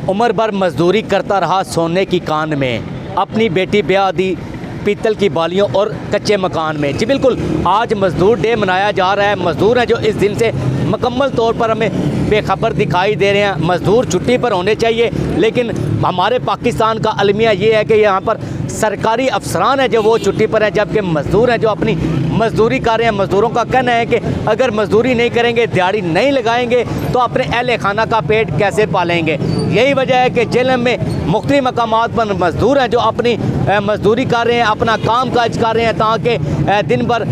उम्र भर मजदूरी करता रहा सोने की कान में, अपनी बेटी ब्याह दी पीतल की बालियों और कच्चे मकान में। जी बिल्कुल, आज मज़दूर डे मनाया जा रहा है। मज़दूर हैं जो इस दिन से मुकम्मल तौर पर हमें बेखबर दिखाई दे रहे हैं। मज़दूर छुट्टी पर होने चाहिए, लेकिन हमारे पाकिस्तान का अलमिया ये है कि यहाँ पर सरकारी अफसरान हैं जो वो छुट्टी पर हैं, जबकि मज़दूर हैं जो अपनी मज़दूरी कर रहे हैं। मज़दूरों का कहना है कि अगर मज़दूरी नहीं करेंगे, दिहाड़ी नहीं लगाएंगे तो अपने अहल खाना का पेट कैसे पालेंगे। यही वजह है कि जेल में मुख्तलिफ मकामात पर मज़दूर हैं जो अपनी मज़दूरी कर रहे हैं, अपना काम काज कर रहे हैं, ताकि दिन भर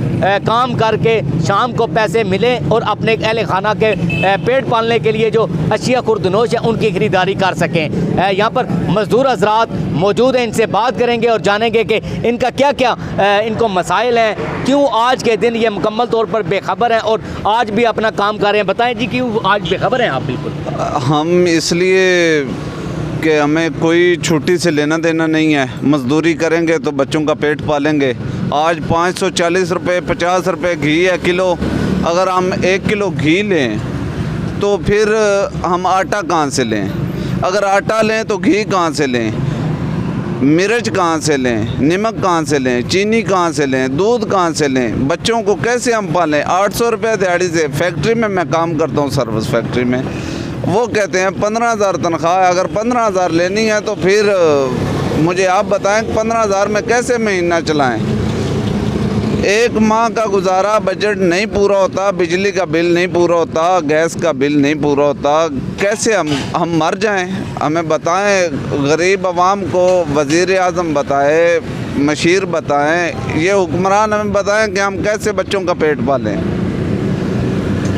काम करके शाम को पैसे मिलें और अपने अहल खाना के पेट पालने के लिए जो अशिया खुर्दनोश है उनकी ख़रीदारी कर सकें। यहाँ पर मज़दूर हज़रात मौजूद हैं, इनसे बात करेंगे और जानेंगे कि इनका क्या क्या इनको मसाइल हैं, क्यों आज के दिन ये मुकम्मल तौर पर बेखबर हैं और आज भी अपना काम कर रहे हैं। बताएं जी, क्यों आज बेखबर हैं आप? बिल्कुल हम इसलिए कि हमें कोई छुट्टी से लेना देना नहीं है। मज़दूरी करेंगे तो बच्चों का पेट पालेंगे। आज 540 रुपये 50 रुपये घी है किलो। अगर हम 1 किलो घी लें तो फिर हम आटा कहाँ से लें? अगर आटा लें तो घी कहाँ से लें? मिर्च कहाँ से लें? नमक कहाँ से लें? चीनी कहाँ से लें? दूध कहाँ से लें? बच्चों को कैसे हम पालें? 800 रुपये दिहाड़ी से। फैक्ट्री में मैं काम करता हूँ, सर्विस फैक्ट्री में। वो कहते हैं 15,000 तनख्वाह। अगर 15,000 लेनी है तो फिर मुझे आप बताएं 15,000 में कैसे महीना चलाएं? एक माह का गुजारा बजट नहीं पूरा होता, बिजली का बिल नहीं पूरा होता, गैस का बिल नहीं पूरा होता। कैसे हम मर जाएं? हमें बताएं। गरीब आवाम को वज़ीर आज़म बताए, मशीर बताएं, ये हुक्मरान हमें बताएं कि हम कैसे बच्चों का पेट पालें।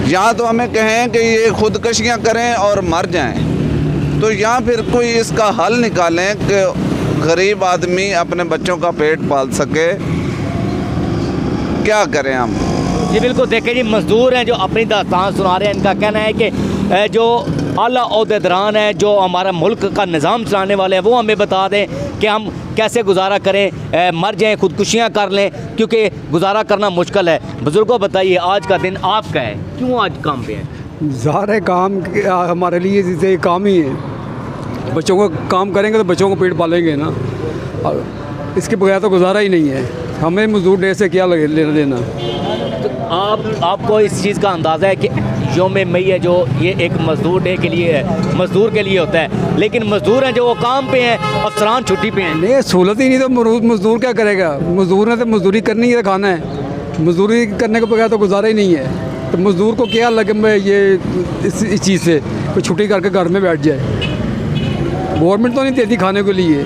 या तो हमें कहें कि ये खुदकशियाँ करें और मर जाएं, तो या फिर कोई इसका हल निकालें कि गरीब आदमी अपने बच्चों का पेट पाल सके। क्या करें हम? जी बिल्कुल, देखें जी, मज़दूर हैं जो अपनी दास्तान सुना रहे हैं। इनका कहना है कि जो आला ओहदेदारान हैं, जो हमारा मुल्क का निज़ाम चलाने वाले हैं, वो हमें बता दें कि हम कैसे गुजारा करें, मर जाएं, खुदकुशियाँ कर लें, क्योंकि गुजारा करना मुश्किल है। बुज़ुर्गों बताइए, आज का दिन आपका है, क्यों आज काम पे है? ज़ाहिर है काम हमारे लिए जैसे काम ही है। बच्चों को काम करेंगे तो बच्चों को पेट पालेंगे ना, इसके बगैर तो गुजारा ही नहीं है। हमें मजदूर डे से क्या लगे लेना देना। तो आपको इस चीज़ का अंदाज़ा है कि यौम मई है जो ये एक मज़दूर डे के लिए है, मज़दूर के लिए होता है, लेकिन मज़दूर हैं जो वो काम पे हैं, अफसरान छुट्टी पे हैं। नहीं, सहूलत ही नहीं तो मज़दूर क्या करेगा? मज़दूर ने तो मज़दूरी करनी है, खाना है। मज़दूरी करने के बगैर तो गुजारा ही नहीं है। तो मज़दूर को क्या लगे मैं ये इस चीज़ से कोई छुट्टी करके घर में बैठ जाए? गवर्नमेंट तो नहीं देती खाने के लिए,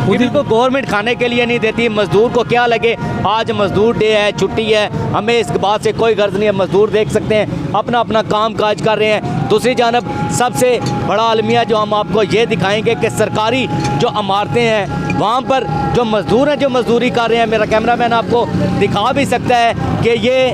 खुद ही को गवर्नमेंट खाने के लिए नहीं देती। मज़दूर को क्या लगे आज मज़दूर डे है, छुट्टी है, हमें इस बात से कोई गर्ज नहीं है। मज़दूर देख सकते हैं अपना अपना काम काज कर रहे हैं। दूसरी जानब सबसे बड़ा अलमिया जो हम आपको ये दिखाएंगे कि सरकारी जो इमारतें हैं वहाँ पर जो मज़दूर हैं जो मज़दूरी कर रहे हैं, मेरा कैमरामैन आपको दिखा भी सकता है कि ये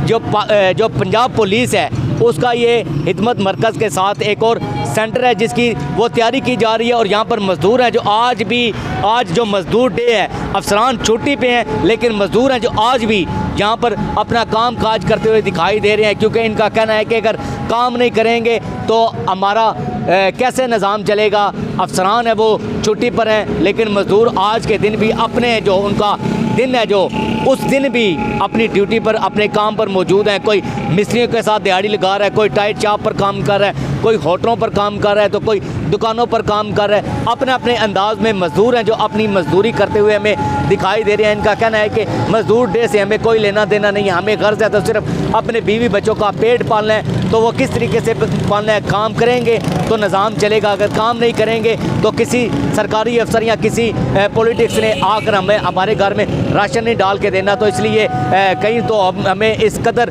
जो पंजाब पुलिस है उसका ये हिदमत मरकज़ के साथ एक और सेंटर है जिसकी वो तैयारी की जा रही है। और यहाँ पर मज़दूर हैं जो आज जो मज़दूर डे है, अफसरान छुट्टी पे हैं, लेकिन मज़दूर हैं जो आज भी यहाँ पर अपना काम काज करते हुए दिखाई दे रहे हैं, क्योंकि इनका कहना है कि अगर काम नहीं करेंगे तो हमारा कैसे निज़ाम चलेगा। अफसरान है वो छुट्टी पर हैं, लेकिन मज़दूर आज के दिन भी अपने जो उनका दिन है जो उस दिन भी अपनी ड्यूटी पर अपने काम पर मौजूद हैं। कोई मिस्त्रियों के साथ दिहाड़ी लगा रहा है, कोई टाइट चाप पर काम कर रहा है, कोई होटलों पर काम कर रहा है, तो कोई दुकानों पर काम कर रहा है। अपने अपने अंदाज में मज़दूर हैं जो अपनी मज़दूरी करते हुए हमें दिखाई दे रहे हैं। इनका कहना है कि मज़दूर डे से हमें कोई लेना देना नहीं है, हमें गर्ज है तो सिर्फ अपने बीवी बच्चों का पेट पालना है। तो वो किस तरीके से पालना है? काम करेंगे तो निज़ाम चलेगा, अगर काम नहीं करेंगे तो किसी सरकारी अफसर या किसी पॉलिटिक्स ने आकर हमारे घर में राशन नहीं डाल के देना। तो इसलिए कहीं तो हमें इस कदर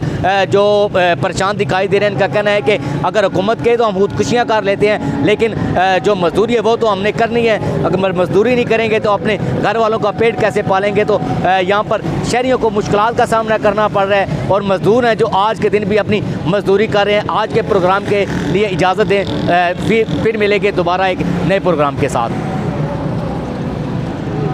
जो परेशान दिखाई दे रहे हैं। इनका कहना है कि अगर हुकूमत के तो हम खुदकुशियाँ कर लेते हैं, लेकिन जो मजदूरी है वो तो हमने करनी है। अगर मजदूरी नहीं करेंगे तो अपने घर वालों का पेट कैसे पालेंगे? तो यहाँ पर शहरियों को मुश्किलात का सामना करना पड़ रहा है और मजदूर हैं जो आज के दिन भी अपनी मजदूरी कर रहे हैं। आज के प्रोग्राम के लिए इजाज़त दें, फिर मिलेंगे दोबारा एक नए प्रोग्राम के साथ।